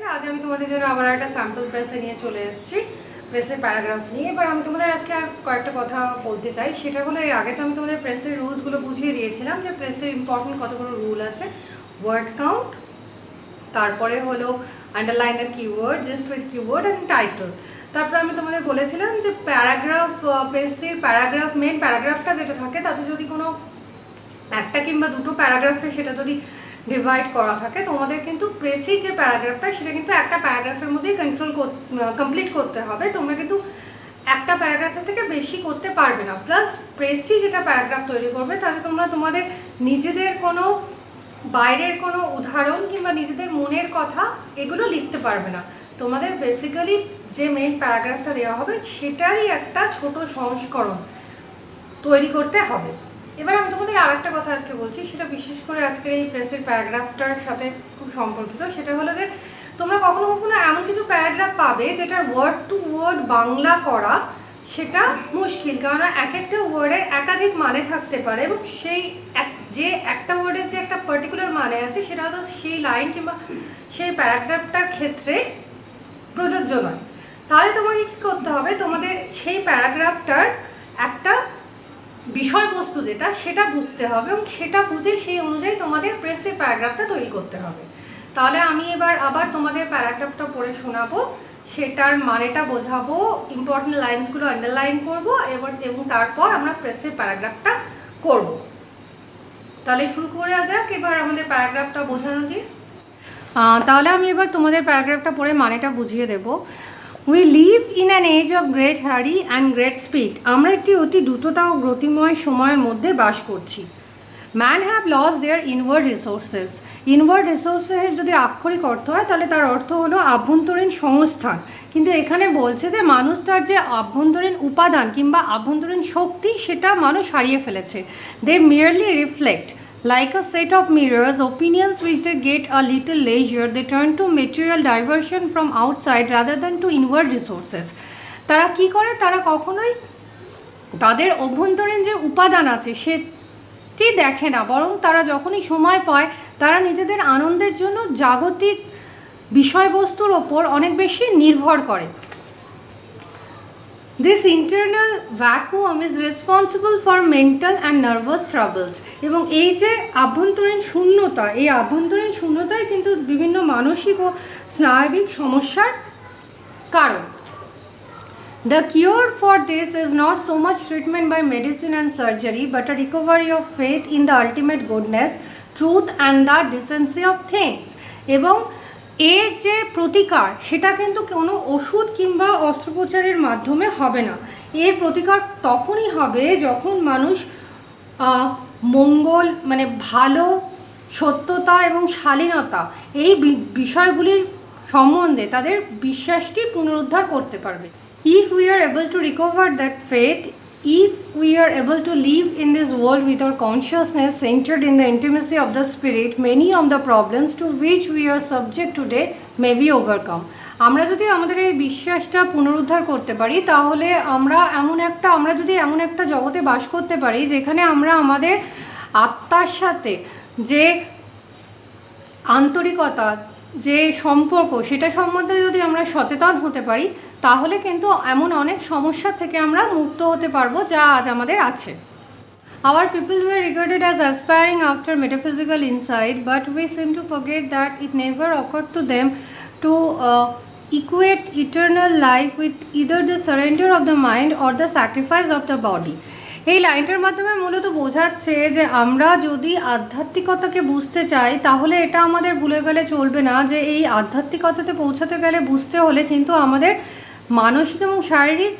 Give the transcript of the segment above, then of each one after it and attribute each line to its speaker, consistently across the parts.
Speaker 1: আজ আমি তোমাদের জন্য আবার একটা স্যাম্পল প্রেসে নিয়ে চলে এসেছি, প্রেসের প্যারাগ্রাফ নিয়ে। এবার আমি তোমাদের আজকে আর কয়েকটা কথা বলতে চাই। সেটা হলো, এর আগে তো আমি তোমাদের প্রেসের রুলসগুলো বুঝিয়ে দিয়েছিলাম যে প্রেসের ইম্পর্টেন্ট কতগুলো রুল আছে। ওয়ার্ড কাউন্ট, তারপরে হলো আন্ডারলাইন আর keyword, just with keyword and title. তারপরে আমি তোমাদের বলেছিলাম যে প্যারাগ্রাফ, প্রেসের প্যারাগ্রাফ, মেন প্যারাগ্রাফটা যেটা থাকে তাতে যদি কোনো একটা কিংবা দুটো প্যারাগ্রাফে সেটা যদি ডিভাইড করা থাকে, তোমাদের কিন্তু প্রেসি যে প্যারাগ্রাফটা সেটা কিন্তু একটা প্যারাগ্রাফের মধ্যেই কমপ্লিট করতে হবে। তোমরা কিন্তু একটা প্যারাগ্রাফের থেকে বেশি করতে পারবে না। প্লাস প্রেসি যেটা প্যারাগ্রাফ তৈরি করবে তাতে তোমরা তোমাদের নিজেদের কোনো বাইরের কোনো উদাহরণ কিংবা নিজেদের মনের কথা এগুলো লিখতে পারবে না। তোমাদের বেসিক্যালি যে মেইন প্যারাগ্রাফটা দেওয়া হবে সেটারই একটা ছোট সংস্করণ তৈরি করতে হবে। এবার আমি তোমাদের আর একটা কথা আজকে বলছি, সেটা বিশেষ করে আজকের এই প্রেসের প্যারাগ্রাফটার সাথে খুব সম্পর্কিত। সেটা হলো যে তোমরা কখনো কখনো এমন কিছু প্যারাগ্রাফ পাবে যেটার ওয়ার্ড টু ওয়ার্ড বাংলা করা সেটা মুশকিল, কারণ এক একটা ওয়ার্ডের একাধিক মানে থাকতে পারে এবং সেই যে একটা ওয়ার্ডের যে একটা পার্টিকুলার মানে আছে সেটা হয়তো সেই লাইন কিংবা সেই প্যারাগ্রাফটার ক্ষেত্রে প্রযোজ্য নয়। তাহলে তোমাকে কী করতে হবে, তোমাদের সেই প্যারাগ্রাফটার একটা বিষয়বস্তু যেটা সেটা বুঝতে হবে এবং সেটা বুঝে সেই অনুযায়ী তোমাদের প্রেসের প্যারাগ্রাফটা তৈরি করতে হবে। তাহলে আমি এবার আবার তোমাদের প্যারাগ্রাফটা পড়ে শোনাবো, সেটার মানেটা বোঝাবো, ইম্পর্টেন্ট লাইন্সগুলো আন্ডারলাইন করবো এবং তারপর আমরা প্রেসের প্যারাগ্রাফটা করব। তাহলে শুরু করে যাক এবার আমাদের প্যারাগ্রাফটা বোঝানো দিয়ে। তাহলে আমি এবার তোমাদের প্যারাগ্রাফটা পড়ে মানেটা বুঝিয়ে দেবো। We live in an age of great hurry and great speed. আমরা একটি অতি দ্রুততা ও গতিময় সময়ের মধ্যে বাস করছি। Man have lost their inward resources. Inward রিসোর্সের যদি আক্ষরিক অর্থ হয় তাহলে তার অর্থ হলো আভ্যন্তরীণ সংস্থান, কিন্তু এখানে বলছে যে মানুষ তার যে আভ্যন্তরীণ উপাদান কিংবা আভ্যন্তরীণ শক্তি সেটা মানুষ হারিয়ে ফেলেছে। They merely reflect like a set of mirrors opinions which they get a little leisure, they turn to material diversion from outside rather than to inward resources. তারা কি করে, তারা কখনোই তাদের অভ্যন্তরীণ যে উপাদান আছে সেটি দেখে না, বরং তারা যখনই সময় পায় তারা নিজেদের আনন্দের জন্য জাগতিক বিষয়বস্তুর ওপর অনেক বেশি নির্ভর করে। This internal vacuum is responsible for mental and nervous troubles. এবং এই যে আভ্যন্তরীণ শূন্যতা, এই আভ্যন্তরীণ শূন্যতাই কিন্তু বিভিন্ন মানসিক ও স্নায়বিক সমস্যার কারণ। The cure for this is not so much treatment by medicine and surgery, but a recovery of faith in the ultimate goodness, truth and the decency of things. এবং এর যে প্রতিকার সেটা কিন্তু কোনো ওষুধ কিংবা অস্ত্রোপচারের মাধ্যমে হবে না। এর প্রতিকার তখনই হবে যখন মানুষ মঙ্গল মানে ভালো, সত্যতা এবং শালীনতা এই বিষয়গুলির সম্বন্ধে তাদের বিশ্বাসটি পুনরুদ্ধার করতে পারবে। If we are able to recover that faith, if we are able to live in this world with our consciousness centered in the intimacy of the spirit, many of the problems to which we are subject today may be overcome. আমরা যদি আমাদের এই বিশ্বাসটা পুনরুদ্ধার করতে পারি তাহলে আমরা যদি এমন একটা জগতে বাস করতে পারি যেখানে আমরা আমাদের আত্মার সাথে যে আন্তরিকতা, যে সম্পর্ক সেটা সম্বন্ধে যদি আমরা সচেতন হতে পারি তাহলে কিন্তু এমন অনেক সমস্যা থেকে আমরা মুক্ত হতে পারবো যা আজ আমাদের আছে। Our people were regarded as aspiring after metaphysical insight, but we seem to forget that it never occurred to them to equate eternal life with either the surrender of the mind or the sacrifice of the body. এই লাইনটার মাধ্যমে মূলত বোঝাচ্ছে যে আমরা যদি আধ্যাত্মিকতাকে বুঝতে চাই তাহলে এটা আমাদের ভুলে গেলে চলবে না যে এই আধ্যাত্মিকতাতে পৌঁছাতে গেলে বুঝতে হলে কিন্তু আমাদের মানসিক এবং শারীরিক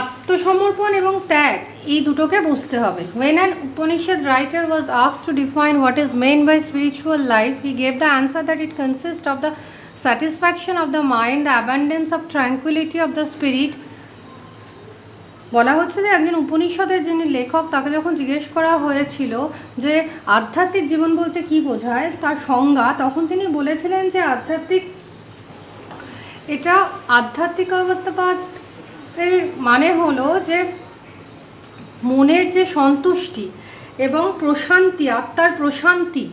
Speaker 1: আত্মসমর্পণ এবং ত্যাগ এই দুটোকে বুঝতে হবে। When an Upanishad writer was asked to define what is meant by spiritual life, he gave the answer that it consists of the satisfaction of the mind, the abundance of tranquility of the spirit. বলা হচ্ছে যে একজন উপনিষদের যিনি লেখক তাকে যখন জিজ্ঞেস করা হয়েছিল যে আধ্যাত্মিক জীবন বলতে কি বোঝায় তার সংজ্ঞা, তখন তিনি বলেছিলেন যে আধ্যাত্মিকতাবাদের মানে হলো যে মনের যে সন্তুষ্টি এবং প্রশান্তি, আত্মার প্রশান্তি,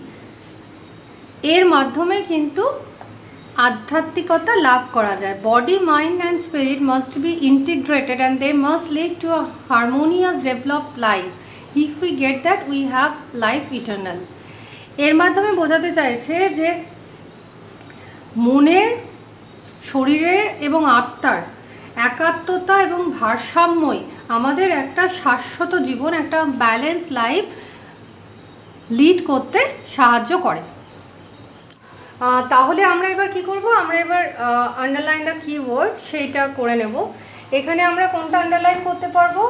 Speaker 1: এর মাধ্যমে কিন্তু আধ্যাত্মিকতা লাভ করা যায়। Body, mind and spirit must be integrated and they must lead to a harmonious develop life. If we get that we have life eternal. এর মাধ্যমে বোঝাতে চাইছে যে মনের, শরীরের এবং আত্মার একাত্মতা এবং ভারসাম্যই আমাদের একটা শাশ্বত জীবন, একটা ব্যালেন্স লাইফ লিড করতে সাহায্য করে। তাহলে আমরা এবার কি করব, আমরা এবার আন্ডারলাইন দ্য কিওয়ার্ড সেইটা করে নেব। এখানে আমরা কোনটা আন্ডারলাইন করতে পারবো?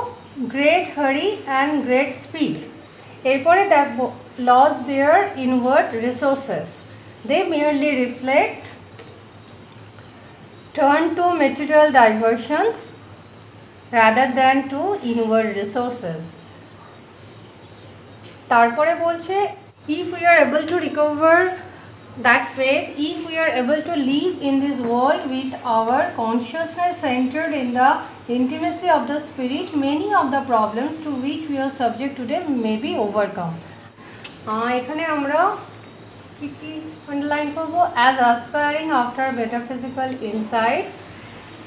Speaker 1: গ্রেট হারি অ্যান্ড গ্রেট স্পিড। এরপরে দেখব lose their inward resources, they merely reflect, turn to material diversions rather than to inward resources. তারপরে বলছে if we are able to recover that faith, if we are able to live in this world with our consciousness centered in the intimacy of the spirit, many of the problems to which we are subject today may be overcome. এখানে আমরা কি কি underline করবো? As aspiring after metaphysical insight.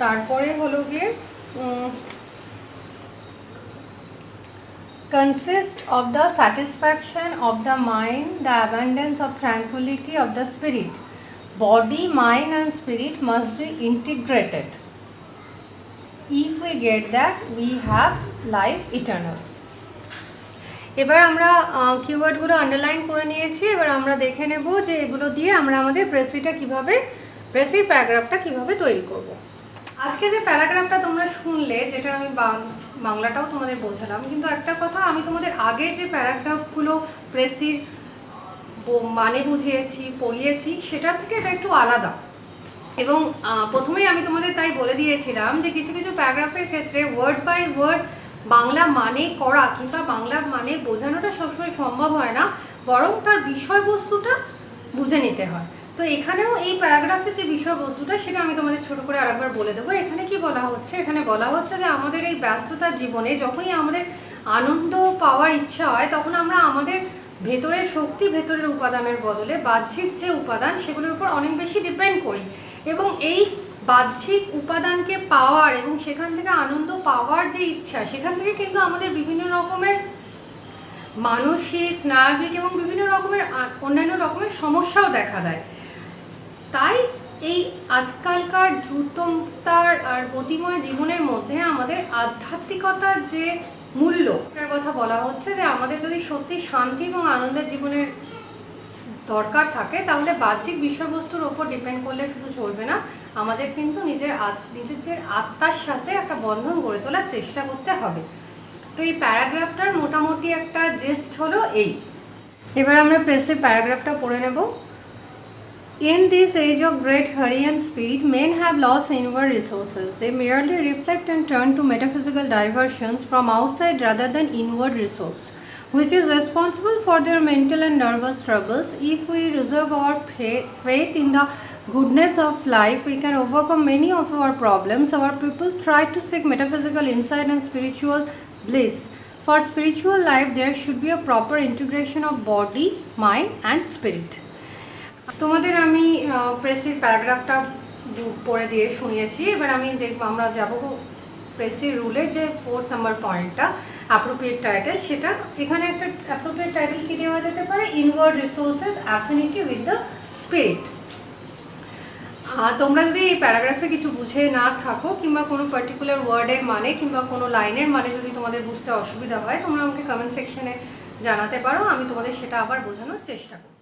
Speaker 1: তারপরে হলো গিয়ে consist of the satisfaction of the mind, the abundance of tranquility of the spirit. Body, mind and spirit must be integrated. If we get that, we have life eternal. এবার আমরা কিওয়ার্ডগুলো underline করে নিয়েছি। এবার আমরা দেখে নেব যে এগুলো দিয়ে আমরা আমাদের প্রেসিটা কিভাবে, প্রেসির প্যারাগ্রাফটা কিভাবে তৈরি করব। আজকে যে প্যারাগ্রাফটা তোমরা শুনলে, যেটা আমি বাংলাটাও তোমাদের বোঝালাম, কিন্তু একটা কথা, আমি তোমাদের আগে যে প্যারাগ্রাফগুলো প্রেসির মানে বুঝিয়েছি, পড়িয়েছি, সেটার থেকে এটা একটু আলাদা। এবং প্রথমেই আমি তোমাদের তাই বলে দিয়েছিলাম যে কিছু কিছু প্যারাগ্রাফের ক্ষেত্রে ওয়ার্ড বাই ওয়ার্ড বাংলা মানে করা কিংবা বাংলা মানে বোঝানোটা সবসময় সম্ভব হয় না, বরং তার বিষয়বস্তুটা বুঝে নিতে হয়। তো এখানেও এই প্যারাগ্রাফের যে বিষয়বস্তুটা সেটা আমি তোমাদের ছোট করে আরেকবার বলে দেবো। এখানে কি বলা হচ্ছে? এখানে বলা হচ্ছে যে আমাদের এই ব্যস্ততার জীবনে যখনই আমাদের আনন্দ পাওয়ার ইচ্ছা হয়, তখন আমরা আমাদের ভেতরের শক্তি, ভেতরের উপাদানের বদলে বাহ্যিক যে উপাদান সেগুলোর উপর অনেক বেশি ডিপেন্ড করি। এবং এই বাহ্যিক উপাদানকে পাওয়ার এবং সেখান থেকে আনন্দ পাওয়ার যে ইচ্ছা, সেখান থেকে কিন্তু আমাদের বিভিন্ন রকমের মানসিক, স্নায়বিক এবং বিভিন্ন রকমের অন্যান্য রকমের সমস্যাও দেখা দেয়। তাই এই আজকালকার দ্রুততার আর গতিময় জীবনের মধ্যে আমাদের আধ্যাত্মিকতার যে মূল্য, তার কথা বলা হচ্ছে যে আমাদের যদি সত্যি শান্তি এবং আনন্দের জীবনের দরকার থাকে, তাহলে বাহ্যিক বিষয়বস্তুর ওপর ডিপেন্ড করলে শুধু চলবে না, আমাদের কিন্তু নিজেদের আত্মার সাথে একটা বন্ধন গড়ে তোলার চেষ্টা করতে হবে। তো এই প্যারাগ্রাফটার মোটামুটি একটা জেস্ট হলো এই। এবার আমরা প্রেসের প্যারাগ্রাফটা পড়ে নেব। In this age of great hurry and speed, men have lost inward resources. They merely reflect and turn to metaphysical diversions from outside rather than inward resource, which is responsible for their mental and nervous troubles. If we reserve our faith in the goodness of life, we can overcome many of our problems. Our people try to seek metaphysical insight and spiritual bliss. For spiritual life, there should be a proper integration of body, mind and spirit. তোমাদের আমি প্রেসির প্যারাগ্রাফটা পড়ে দিয়ে শুনিয়েছি। এবার আমি দেখব, আমরা যাব প্রেসির রুলের যে 4 নম্বর পয়েন্টটা, অ্যাপ্রোপ্রিয়েট টাইটেল। সেটা এখানে একটা অ্যাপ্রোপ্রিয়েট টাইটেল কি দেওয়া যেতে পারে? Inward resources affinity with the spirit. তোমরা যদি এই প্যারাগ্রাফে কিছু বুঝে না থাকো কিংবা কোনো পার্টিকুলার ওয়ার্ডের মানে কিংবা কোনো লাইনের মানে যদি তোমাদের বুঝতে অসুবিধা হয়, তোমরা আমাকে কমেন্ট সেকশনে জানাতে পারো, আমি তোমাদের সেটা আবার বোঝানোর চেষ্টা করব।